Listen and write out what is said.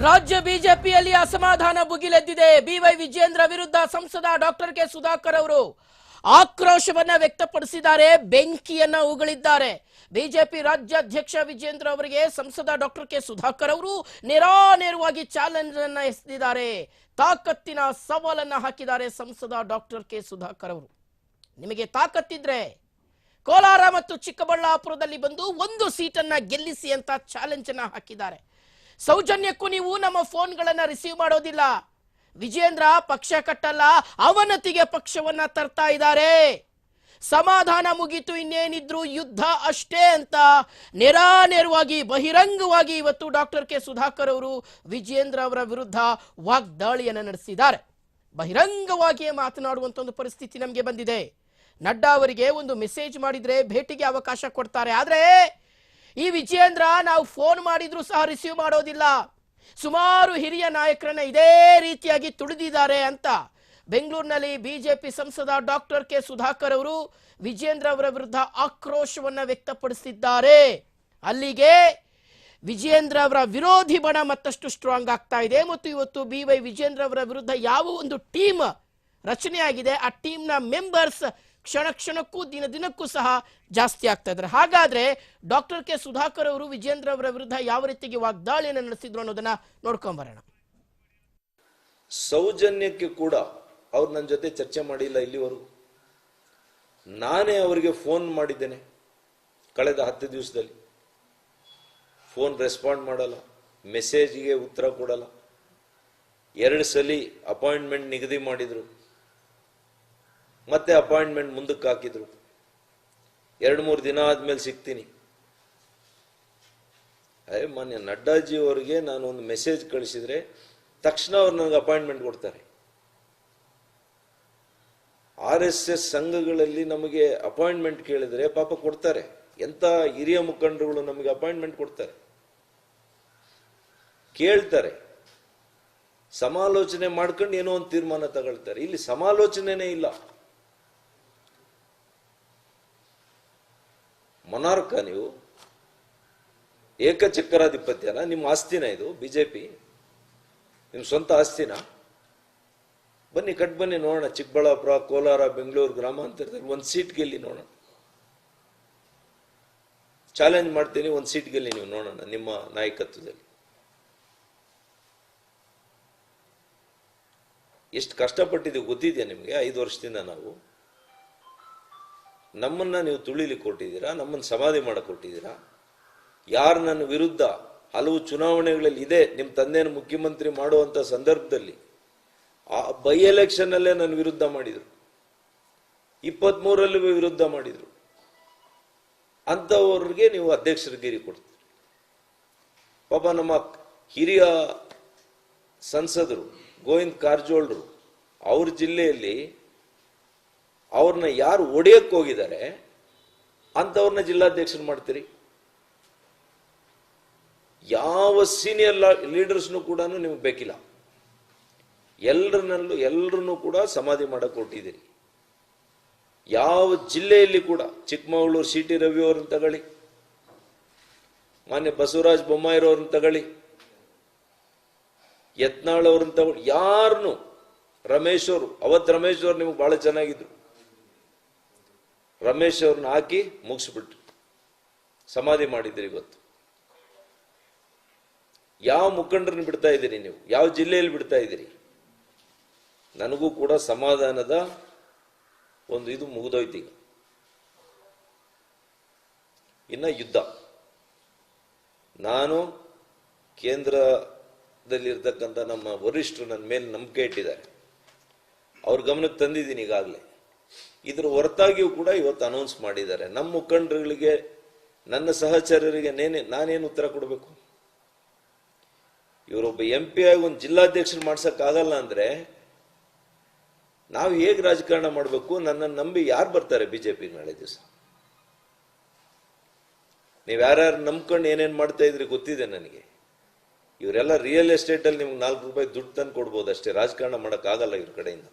ರಾಜ್ಯ ಬಿಜೆಪಿಯಲ್ಲಿ ಅಸಮಾಧಾನ ಭುಗಿಲೆದ್ದಿದೆ. ಬಿವೈ ವಿಜೇಂದ್ರ ವಿರುದ್ಧ ಸಂಸದ ಡಾಕ್ಟರ್ ಕೆ ಸುಧಾಕರ್ ಅವರು ಆಕ್ರೋಶವನ್ನ ವ್ಯಕ್ತಪಡಿಸಿದ್ದಾರೆ, ಬೆಂಕಿಯನ್ನ ಉಗುಳಿದ್ದಾರೆ. ಬಿಜೆಪಿ ರಾಜ್ಯಾಧ್ಯಕ್ಷ ವಿಜೇಂದ್ರ ಅವರಿಗೆ ಸಂಸದ ಡಾಕ್ಟರ್ ಕೆ ಸುಧಾಕರ್ ಅವರು ನೇರವಾಗಿ ಚಾಲೆಂಜ್ ಅನ್ನ ಎಸೆದಿದ್ದಾರೆ. ತಾಕತ್ತಿನ ಸವಾಲನ್ನ ಹಾಕಿದ್ದಾರೆ ಸಂಸದ ಡಾಕ್ಟರ್ ಕೆ ಸುಧಾಕರ್ ಅವರು. ನಿಮಗೆ ತಾಕತ್ತಿದ್ರೆ ಕೋಲಾರ ಮತ್ತು ಚಿಕ್ಕಬಳ್ಳಾಪುರದಲ್ಲಿ ಬಂದು ಒಂದು ಸೀಟನ್ನ ಗೆಲ್ಲಿಸಿ ಅಂತ ಚಾಲೆಂಜ್ ಅನ್ನ ಹಾಕಿದ್ದಾರೆ. ಸೌಜನ್ಯಕ್ಕೂ ನೀವು ನಮ್ಮ ಫೋನ್ಗಳನ್ನ ರಿಸೀವ್ ಮಾಡೋದಿಲ್ಲ. ವಿಜೇಂದ್ರ ಪಕ್ಷ ಕಟ್ಟಲ್ಲ, ಅವನತಿಗೆ ಪಕ್ಷವನ್ನ ತರ್ತಾ ಇದ್ದಾರೆ. ಸಮಾಧಾನ ಮುಗಿತು, ಇನ್ನೇನಿದ್ರು ಯುದ್ಧ ಅಷ್ಟೇ ಅಂತ ನೇರವಾಗಿ ಬಹಿರಂಗವಾಗಿ ಇವತ್ತು ಡಾಕ್ಟರ್ ಕೆ ಸುಧಾಕರ್ ಅವರು ವಿಜೇಂದ್ರ ಅವರ ವಿರುದ್ಧ ವಾಗ್ದಾಳಿಯನ್ನು ನಡೆಸಿದ್ದಾರೆ. ಬಹಿರಂಗವಾಗಿಯೇ ಮಾತನಾಡುವಂತ ಒಂದು ಪರಿಸ್ಥಿತಿ ನಮಗೆ ಬಂದಿದೆ. ನಡ್ಡಾ ಅವರಿಗೆ ಒಂದು ಮೆಸೇಜ್ ಮಾಡಿದ್ರೆ ಭೇಟಿಗೆ ಅವಕಾಶ ಕೊಡ್ತಾರೆ, ಆದ್ರೆ ಈ ವಿಜೇಂದ್ರ ನಾವು ಫೋನ್ ಮಾಡಿದ್ರು ಸಹ ರಿಸೀವ್ ಮಾಡೋದಿಲ್ಲ. ಸುಮಾರು ಹಿರಿಯ ನಾಯಕರನ್ನ ಇದೇ ರೀತಿಯಾಗಿ ತುಳಿದಿದ್ದಾರೆ ಅಂತ ಬೆಂಗಳೂರಿನಲ್ಲಿ ಬಿಜೆಪಿ ಸಂಸದ ಡಾಕ್ಟರ್ ಕೆ ಸುಧಾಕರ್ ಅವರು ವಿಜೇಂದ್ರ ಅವರ ವಿರುದ್ಧ ಆಕ್ರೋಶವನ್ನ ವ್ಯಕ್ತಪಡಿಸಿದ್ದಾರೆ. ಅಲ್ಲಿಗೆ ವಿಜೇಂದ್ರ ಅವರ ವಿರೋಧಿ ಬಣ ಮತ್ತಷ್ಟು ಸ್ಟ್ರಾಂಗ್ ಆಗ್ತಾ ಇದೆ. ಮತ್ತು ಇವತ್ತು ಬಿವೈ ವಿಜೇಂದ್ರ ಅವರ ವಿರುದ್ಧ ಯಾವ ಒಂದು ಟೀಮ್ ರಚನೆಯಾಗಿದೆ, ಆ ಟೀಮ್ನ ಮೆಂಬರ್ಸ್ ಕ್ಷಣಕ್ಕೂ ದಿನಕ್ಕೂ ಸಹ ಜಾಸ್ತಿ ಆಗ್ತಾ ಇದ್ದಾರೆ. ಹಾಗಾದ್ರೆ ಡಾಕ್ಟರ್ ಕೆ ಸುಧಾಕರ್ ಅವರು ವಿಜೇಂದ್ರ ಅವರ ವಿರುದ್ಧ ಯಾವ ರೀತಿಗೆ ವಾಗ್ದಾಳಿಯನ್ನು ನಡೆಸಿದ್ರು ಅನ್ನೋದನ್ನ ನೋಡ್ಕೊಂಡ್ ಬರೋಣ. ಸೌಜನ್ಯಕ್ಕೆ ಕೂಡ ಅವ್ರು ನನ್ನ ಜೊತೆ ಚರ್ಚೆ ಮಾಡಿಲ್ಲ ಇಲ್ಲಿವರೆಗೂ. ನಾನೇ ಅವರಿಗೆ ಫೋನ್ ಮಾಡಿದ್ದೇನೆ ಕಳೆದ 10 ದಿವಸದಲ್ಲಿ. ಫೋನ್ ರೆಸ್ಪಾಂಡ್ ಮಾಡಲ್ಲ, ಮೆಸೇಜ್ಗೆ ಉತ್ತರ ಕೊಡಲ್ಲ. 2 ಸಲ ಅಪಾಯಿಂಟ್ಮೆಂಟ್ ನಿಗದಿ ಮಾಡಿದ್ರು, ಮತ್ತೆ ಅಪಾಯಿಂಟ್ಮೆಂಟ್ ಮುಂದಕ್ಕೆ ಹಾಕಿದ್ರು. 2-3 ದಿನ ಆದ್ಮೇಲೆ ಸಿಗ್ತೀನಿ. ಮಾನ್ಯ ನಡ್ಡಾಜಿ ಅವರಿಗೆ ನಾನು ಒಂದು ಮೆಸೇಜ್ ಕಳಿಸಿದ್ರೆ ತಕ್ಷಣ ಅವ್ರು ನನಗೆ ಅಪಾಯಿಂಟ್ಮೆಂಟ್ ಕೊಡ್ತಾರೆ. RSS ಸಂಘಗಳಲ್ಲಿ ನಮಗೆ ಅಪಾಯಿಂಟ್ಮೆಂಟ್ ಕೇಳಿದ್ರೆ ಪಾಪ ಕೊಡ್ತಾರೆ. ಎಂತ ಹಿರಿಯ ಮುಖಂಡರುಗಳು ನಮಗೆ ಅಪಾಯಿಂಟ್ಮೆಂಟ್ ಕೊಡ್ತಾರೆ, ಕೇಳ್ತಾರೆ, ಸಮಾಲೋಚನೆ ಮಾಡ್ಕೊಂಡು ಏನೋ ಒಂದು ತೀರ್ಮಾನ ತಗೊಳ್ತಾರೆ. ಇಲ್ಲಿ ಸಮಾಲೋಚನೆನೇ ಇಲ್ಲ. ಮೊನಾರ್ಕ ನೀವು ಏಕಚಕ್ರಾಧಿಪತ್ಯನ? ನಿಮ್ಮ ಆಸ್ತಿನ ಇದು? ಬಿಜೆಪಿ ನಿಮ್ಮ ಸ್ವಂತ ಆಸ್ತಿನ? ಬನ್ನಿ ಕಟ್ ಬನ್ನಿ ನೋಡೋಣ. ಚಿಕ್ಕಬಳ್ಳಾಪುರ, ಕೋಲಾರ, ಬೆಂಗಳೂರು ಗ್ರಾಮಾಂತರದಲ್ಲಿ ಒಂದು ಸೀಟ್ ಗೆಲ್ಲಿ ನೋಡೋಣ. ಚಾಲೆಂಜ್ ಮಾಡ್ತೀನಿ, ಒಂದು ಸೀಟ್ ಗೆಲ್ಲಿ ನೀವು ನೋಡೋಣ ನಿಮ್ಮ ನಾಯಕತ್ವದಲ್ಲಿ. ಎಷ್ಟು ಕಷ್ಟಪಟ್ಟಿದ್ದೀವಿ ಗೊತ್ತಿದೆಯಾ ನಿಮಗೆ? 5 ವರ್ಷದಿಂದ ನಾವು ನಮ್ಮನ್ನ ನೀವು ತುಳಿಲಿಕ್ಕೆ ಕೊಟ್ಟಿದ್ದೀರಾ, ನಮ್ಮನ್ನು ಸಮಾಧಿ ಮಾಡಕ್ಕೆ ಕೊಟ್ಟಿದ್ದೀರಾ. ಯಾರು ನನ್ನ ವಿರುದ್ಧ ಹಲವು ಚುನಾವಣೆಗಳಲ್ಲಿ ಇದೆ, ನಿಮ್ಮ ತಂದೆಯನ್ನು ಮುಖ್ಯಮಂತ್ರಿ ಮಾಡುವಂತ ಸಂದರ್ಭದಲ್ಲಿ ಆ ಬೈ ಎಲೆಕ್ಷನ್ ಅಲ್ಲೇ ನನ್ನ ವಿರುದ್ಧ ಮಾಡಿದ್ರು, 23ರಲ್ಲಿ ವಿರುದ್ಧ ಮಾಡಿದ್ರು. ಅಂತವ್ರಿಗೆ ನೀವು ಅಧ್ಯಕ್ಷರಿಗೇರಿ ಕೊಡ್ತೀರಿ. ಪಾಪ ನಮ್ಮ ಹಿರಿಯ ಸಂಸದರು ಗೋವಿಂದ್ ಕಾರಜೋಳರು ಅವ್ರ ಜಿಲ್ಲೆಯಲ್ಲಿ ಅವ್ರನ್ನ ಯಾರು ಒಡೆಯಕ್ಕೆ ಹೋಗಿದ್ದಾರೆ ಅಂತವ್ರನ್ನ ಜಿಲ್ಲಾಧ್ಯಕ್ಷರು ಮಾಡ್ತೀರಿ. ಯಾವ ಸೀನಿಯರ್ ಲೀಡರ್ಸ್ನು ಕೂಡ ನಿಮ್ಗೆ ಬೇಕಿಲ್ಲ. ಎಲ್ಲರನ್ನೂ ಕೂಡ ಸಮಾಧಿ ಮಾಡಕ್ಕೆ ಕೊಟ್ಟಿದ್ದೀರಿ. ಯಾವ ಜಿಲ್ಲೆಯಲ್ಲಿ ಕೂಡ ಚಿಕ್ಕಮಗಳೂರು CT ರವಿ ಅವ್ರನ್ನ ತಗೊಳ್ಳಿ, ಮಾನ್ಯ ಬಸವರಾಜ ಬೊಮ್ಮಾಯಿರವ್ರನ್ನ ತಗೊಳ್ಳಿ, ಯತ್ನಾಳ್ ಅವ್ರನ್ನ ತಗೊಳ್ಳಿ, ಯಾರನ್ನು ರಮೇಶ್ ಅವರು, ಅವತ್ತು ರಮೇಶ್ ಅವ್ರು ನಿಮ್ಗೆ ಬಹಳ ಚೆನ್ನಾಗಿದ್ರು. ರಮೇಶ್ ಅವ್ರನ್ನ ಹಾಕಿ ಮುಗಿಸ್ಬಿಟ್ಟು ಸಮಾಧಿ ಮಾಡಿದ್ರಿ. ಇವತ್ತು ಯಾವ ಮುಖಂಡರನ್ನ ಬಿಡ್ತಾ ಇದ್ದೀರಿ ನೀವು? ಯಾವ ಜಿಲ್ಲೆಯಲ್ಲಿ ಬಿಡ್ತಾ ಇದ್ದೀರಿ? ನನಗೂ ಕೂಡ ಸಮಾಧಾನದ ಒಂದು ಇದು ಮುಗಿದೋಯ್ತು. ಈಗ ಇನ್ನ ಯುದ್ಧ. ನಾನು ಕೇಂದ್ರದಲ್ಲಿರ್ತಕ್ಕಂಥ ನಮ್ಮ ವರಿಷ್ಠರು ನನ್ನ ಮೇಲೆ ನಂಬಿಕೆ ಇಟ್ಟಿದ್ದಾರೆ, ಅವ್ರ ಗಮನಕ್ಕೆ ತಂದಿದ್ದೀನಿ ಈಗಾಗಲೇ. ಇದ್ರ ಹೊರತಾಗಿಯೂ ಕೂಡ ಇವತ್ತು ಅನೌನ್ಸ್ ಮಾಡಿದ್ದಾರೆ. ನಮ್ಮ ಮುಖಂಡರುಗಳಿಗೆ, ನನ್ನ ಸಹಚರರಿಗೆ ನಾನೇನು ಉತ್ತರ ಕೊಡಬೇಕು? ಇವರೊಬ್ಬ MP ಆಗಿ ಒಂದು ಜಿಲ್ಲಾಧ್ಯಕ್ಷರು ಮಾಡ್ಸಕ್ಕಾಗಲ್ಲ ಅಂದ್ರೆ ನಾವು ಹೇಗೆ ರಾಜಕಾರಣ ಮಾಡಬೇಕು? ನನ್ನನ್ನು ನಂಬಿ ಯಾರು ಬರ್ತಾರೆ ಬಿಜೆಪಿ ನಾಳೆ ದಿವಸ? ನೀವು ಯಾರ್ಯಾರು ನಂಬ್ಕೊಂಡು ಏನೇನು ಮಾಡ್ತಾ ಇದ್ರಿ ಗೊತ್ತಿದೆ ನನಗೆ. ಇವರೆಲ್ಲ ರಿಯಲ್ ಎಸ್ಟೇಟ್ ಅಲ್ಲಿ ನಿಮ್ಗೆ 4 ರೂಪಾಯಿ ದುಡ್ಡು ತಂದು ಕೊಡ್ಬೋದು ಅಷ್ಟೇ, ರಾಜಕಾರಣ ಮಾಡೋಕ್ಕಾಗಲ್ಲ ಇವ್ರ ಕಡೆಯಿಂದ.